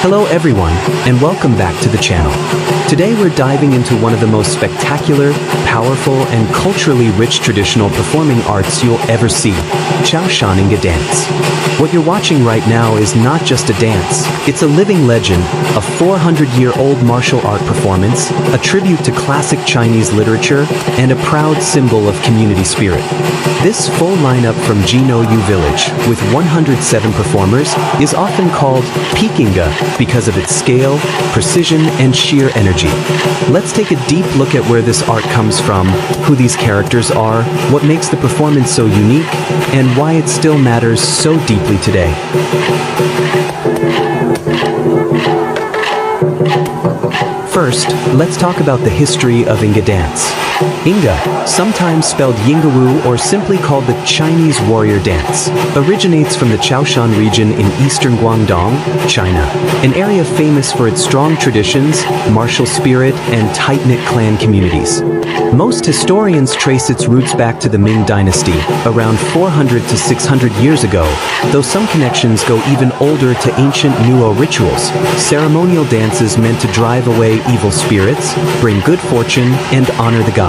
Hello everyone, and welcome back to the channel. Today we're diving into one of the most spectacular, powerful, and culturally rich traditional performing arts you'll ever see,潮汕Inga dance. What you're watching right now is not just a dance, it's a living legend, a 400-year-old martial art performance, a tribute to classic Chinese literature, and a proud symbol of community spirit. This full lineup from Jinoyu Village, with 107 performers, is often called Peak Inga because of its scale, precision, and sheer energy. Let's take a deep look at where this art comes from, who these characters are, what makes the performance so unique, and why it still matters so deeply today. First, let's talk about the history of Inga dance. Inga, sometimes spelled Yingawu or simply called the Chinese warrior dance, originates from the Chaoshan region in eastern Guangdong, China, an area famous for its strong traditions, martial spirit, and tight-knit clan communities. Most historians trace its roots back to the Ming Dynasty, around 400 to 600 years ago, though some connections go even older to ancient Nuo rituals, ceremonial dances meant to drive away evil spirits, bring good fortune, and honor the gods.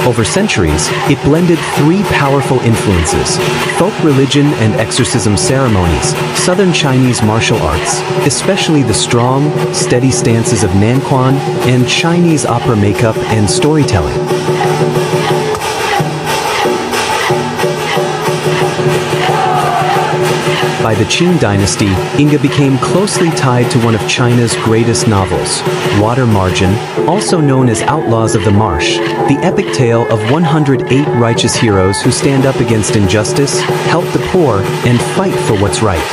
Over centuries, it blended three powerful influences: folk religion and exorcism ceremonies, southern Chinese martial arts, especially the strong, steady stances of Nanquan, and Chinese opera makeup and storytelling. By the Qing dynasty, Inga became closely tied to one of China's greatest novels, Water Margin, also known as Outlaws of the Marsh, the epic tale of 108 righteous heroes who stand up against injustice, help the poor, and fight for what's right.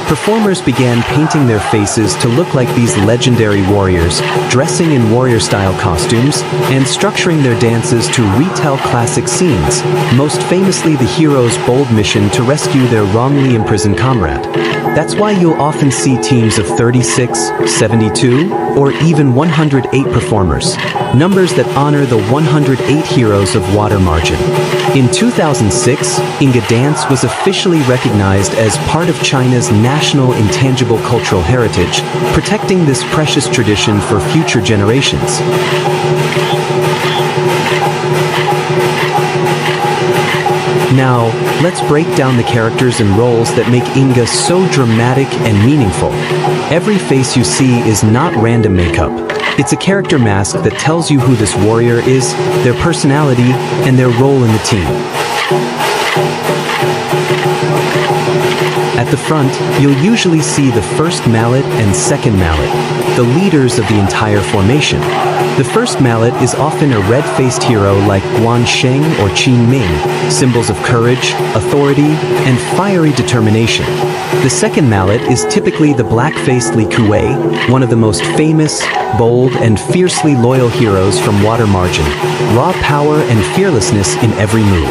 Performers began painting their faces to look like these legendary warriors, dressing in warrior-style costumes, and structuring their dances to retell classic scenes, most famously the hero's bold mission to rescue their wrongly imprisoned comrade. That's why you'll often see teams of 36, 72, or even 108 performers, numbers that honor the 108 heroes of Water Margin. In 2006, Inga dance was officially recognized as part of China's national intangible cultural heritage, protecting this precious tradition for future generations. Now, let's break down the characters and roles that make Inga so dramatic and meaningful. Every face you see is not random makeup. It's a character mask that tells you who this warrior is, their personality, and their role in the team. At the front, you'll usually see the first mallet and second mallet, the leaders of the entire formation. The first mallet is often a red-faced hero like Guan Sheng or Qin Ming, symbols of courage, authority, and fiery determination. The second mallet is typically the black-faced Li Kuei, one of the most famous, bold, and fiercely loyal heroes from Water Margin, raw power and fearlessness in every move.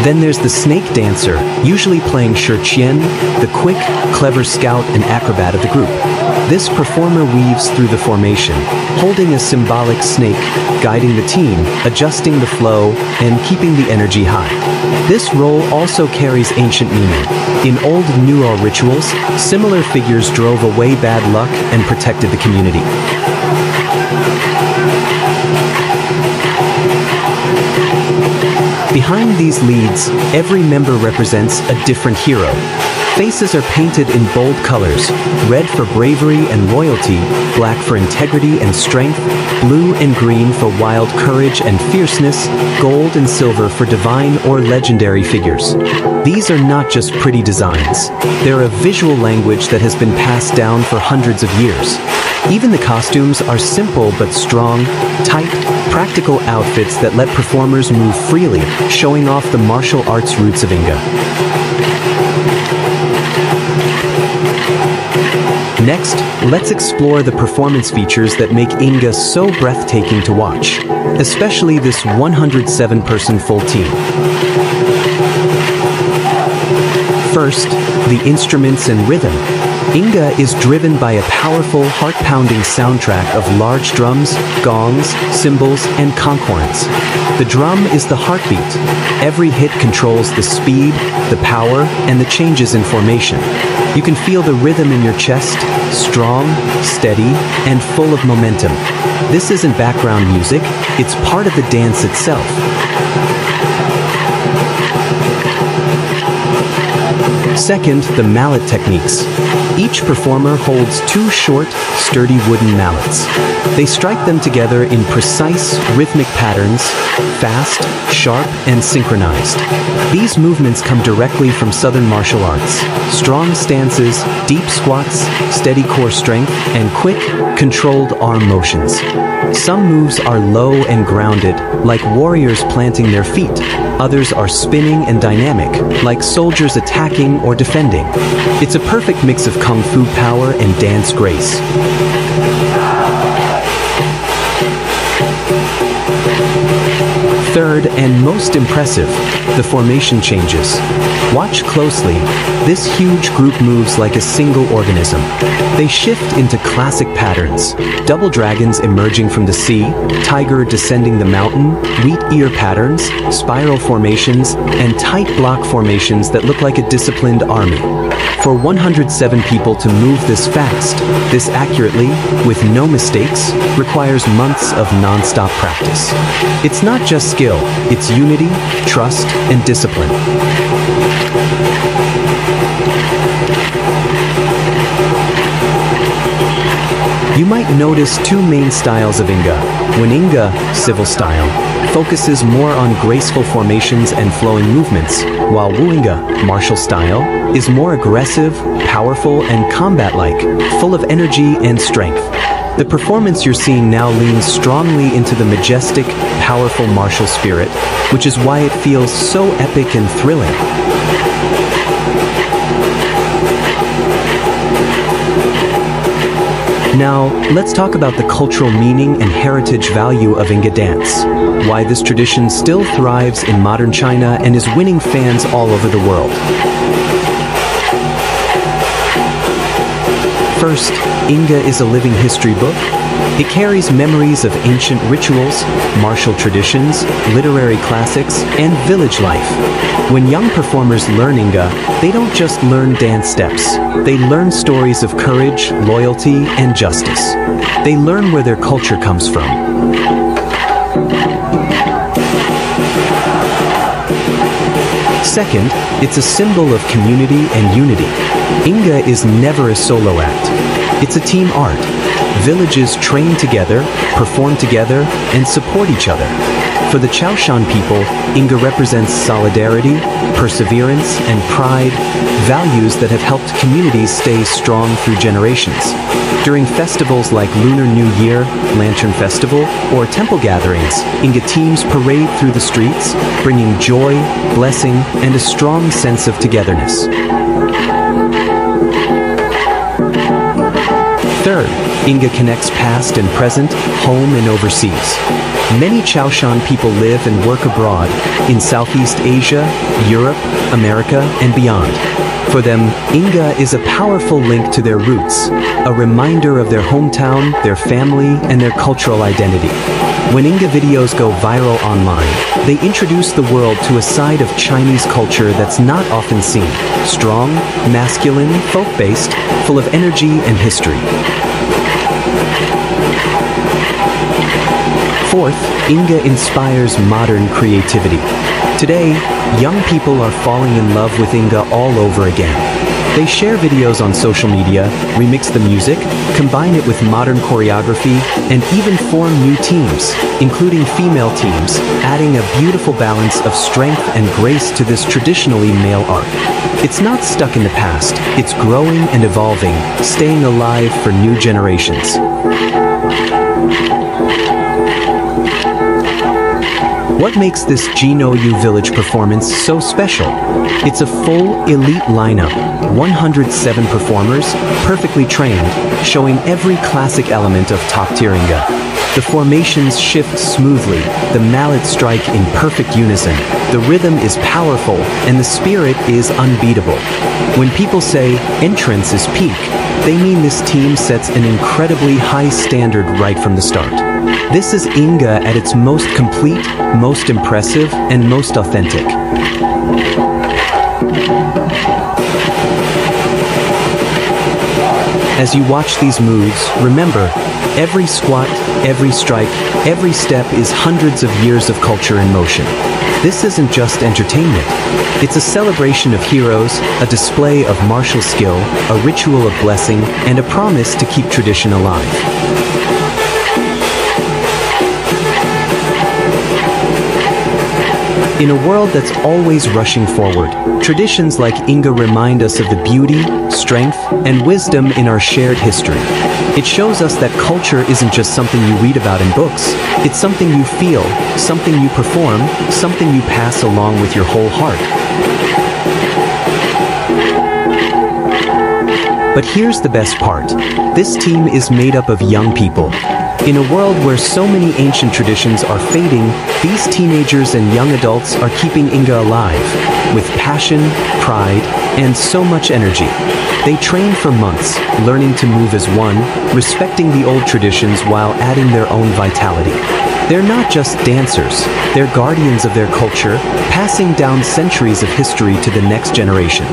Then there's the snake dancer, usually playing Shi Qian, the quick, clever scout and acrobat of the group. This performer weaves through the formation, holding a symbolic snake, guiding the team, adjusting the flow, and keeping the energy high. This role also carries ancient meaning. In old Nuo rituals, similar figures drove away bad luck and protected the community. Behind these leads, every member represents a different hero. Faces are painted in bold colors, red for bravery and loyalty, black for integrity and strength, blue and green for wild courage and fierceness, gold and silver for divine or legendary figures. These are not just pretty designs. They're a visual language that has been passed down for hundreds of years. Even the costumes are simple but strong, tight, practical outfits that let performers move freely, showing off the martial arts roots of Inga. Next, let's explore the performance features that make Inga so breathtaking to watch, especially this 107-person full team. First, the instruments and rhythm. Inga is driven by a powerful, heart-pounding soundtrack of large drums, gongs, cymbals, and conchords. The drum is the heartbeat. Every hit controls the speed, the power, and the changes in formation. You can feel the rhythm in your chest, strong, steady, and full of momentum. This isn't background music, it's part of the dance itself. Second, the mallet techniques. Each performer holds two short, sturdy wooden mallets. They strike them together in precise, rhythmic patterns, fast, sharp, and synchronized. These movements come directly from Southern martial arts. Strong stances, deep squats, steady core strength, and quick, controlled arm motions. Some moves are low and grounded, like warriors planting their feet. Others are spinning and dynamic, like soldiers attacking or defending. It's a perfect mix of kung fu power and dance grace. Third, and most impressive, the formation changes. Watch closely. This huge group moves like a single organism. They shift into classic patterns. Double dragons emerging from the sea, tiger descending the mountain, wheat ear patterns, spiral formations, and tight block formations that look like a disciplined army. For 107 people to move this fast, this accurately, with no mistakes, requires months of non-stop practice. It's not just skill, it's unity, trust, and discipline. You might notice two main styles of Inga. When Inga, civil style, focuses more on graceful formations and flowing movements, while Wuinga, martial style, is more aggressive, powerful, and combat-like, full of energy and strength. The performance you're seeing now leans strongly into the majestic, powerful martial spirit, which is why it feels so epic and thrilling. Now, let's talk about the cultural meaning and heritage value of Inga dance. Why this tradition still thrives in modern China and is winning fans all over the world. First, Inga is a living history book. It carries memories of ancient rituals, martial traditions, literary classics, and village life. When young performers learn Inga, they don't just learn dance steps. They learn stories of courage, loyalty, and justice. They learn where their culture comes from. Second, it's a symbol of community and unity. Inga is never a solo act. It's a team art. Villages train together, perform together, and support each other. For the Chaoshan people, Inga represents solidarity, perseverance, and pride, values that have helped communities stay strong through generations. During festivals like Lunar New Year, Lantern Festival, or temple gatherings, Inga teams parade through the streets, bringing joy, blessing, and a strong sense of togetherness. Third, Inga connects past and present, home and overseas. Many Chaoshan people live and work abroad, in Southeast Asia, Europe, America, and beyond. For them, Inga is a powerful link to their roots, a reminder of their hometown, their family, and their cultural identity. When Inga videos go viral online, they introduce the world to a side of Chinese culture that's not often seen. Strong, masculine, folk-based, full of energy and history. Fourth, Inga inspires modern creativity. Today, young people are falling in love with Inga all over again. They share videos on social media, remix the music, combine it with modern choreography, and even form new teams, including female teams, adding a beautiful balance of strength and grace to this traditionally male art. It's not stuck in the past, it's growing and evolving, staying alive for new generations. What makes this Jinoyu village performance so special? It's a full, elite lineup, 107 performers, perfectly trained, showing every classic element of top-tier Inga. The formations shift smoothly, the mallets strike in perfect unison, the rhythm is powerful, and the spirit is unbeatable. When people say, entrance is peak, they mean this team sets an incredibly high standard right from the start. This is Inga at its most complete, most impressive, and most authentic. As you watch these moves, remember, every squat, every strike, every step is hundreds of years of culture in motion. This isn't just entertainment. It's a celebration of heroes, a display of martial skill, a ritual of blessing, and a promise to keep tradition alive. In a world that's always rushing forward, traditions like Inga remind us of the beauty, strength, and wisdom in our shared history. It shows us that culture isn't just something you read about in books. It's something you feel, something you perform, something you pass along with your whole heart. But here's the best part. This team is made up of young people. In a world where so many ancient traditions are fading, these teenagers and young adults are keeping Inga alive, with passion, pride, and so much energy. They train for months, learning to move as one, respecting the old traditions while adding their own vitality. They're not just dancers, they're guardians of their culture, passing down centuries of history to the next generation.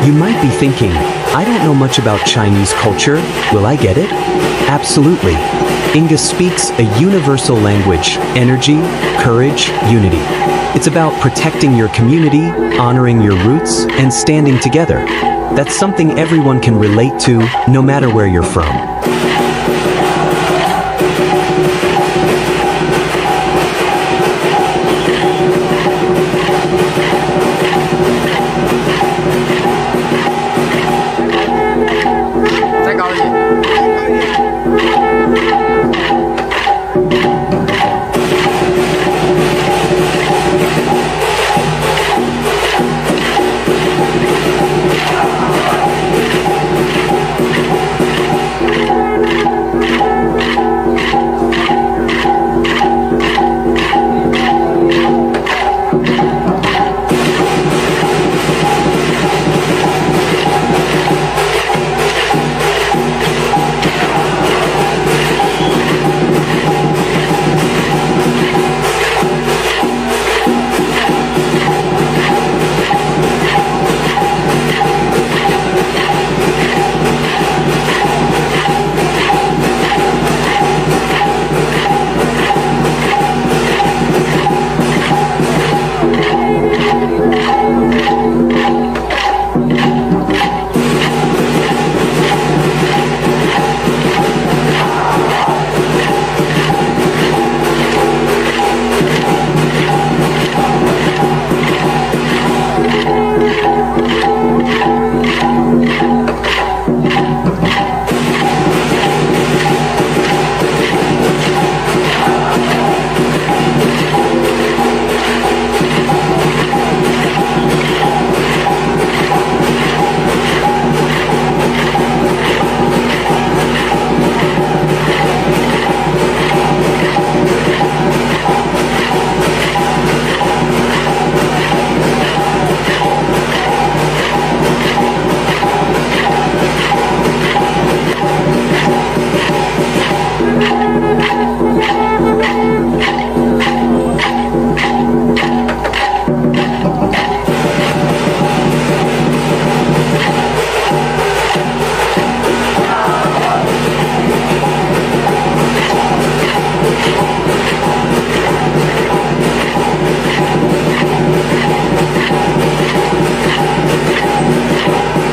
You might be thinking, I don't know much about Chinese culture, will I get it? Absolutely. Inga speaks a universal language: energy, courage, unity. It's about protecting your community, honoring your roots, and standing together. That's something everyone can relate to, no matter where you're from.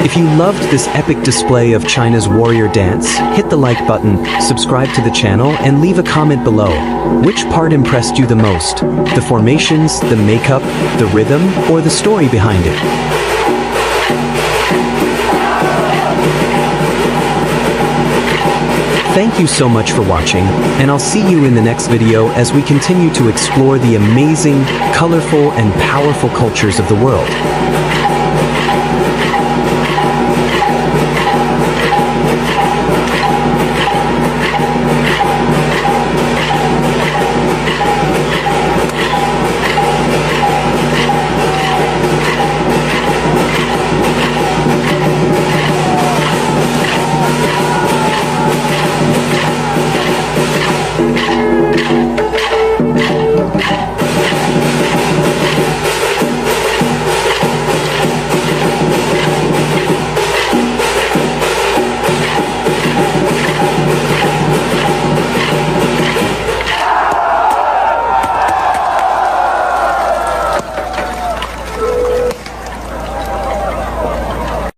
If you loved this epic display of China's warrior dance, hit the like button, subscribe to the channel, and leave a comment below. Which part impressed you the most? The formations, the makeup, the rhythm, or the story behind it? Thank you so much for watching, and I'll see you in the next video as we continue to explore the amazing, colorful, and powerful cultures of the world.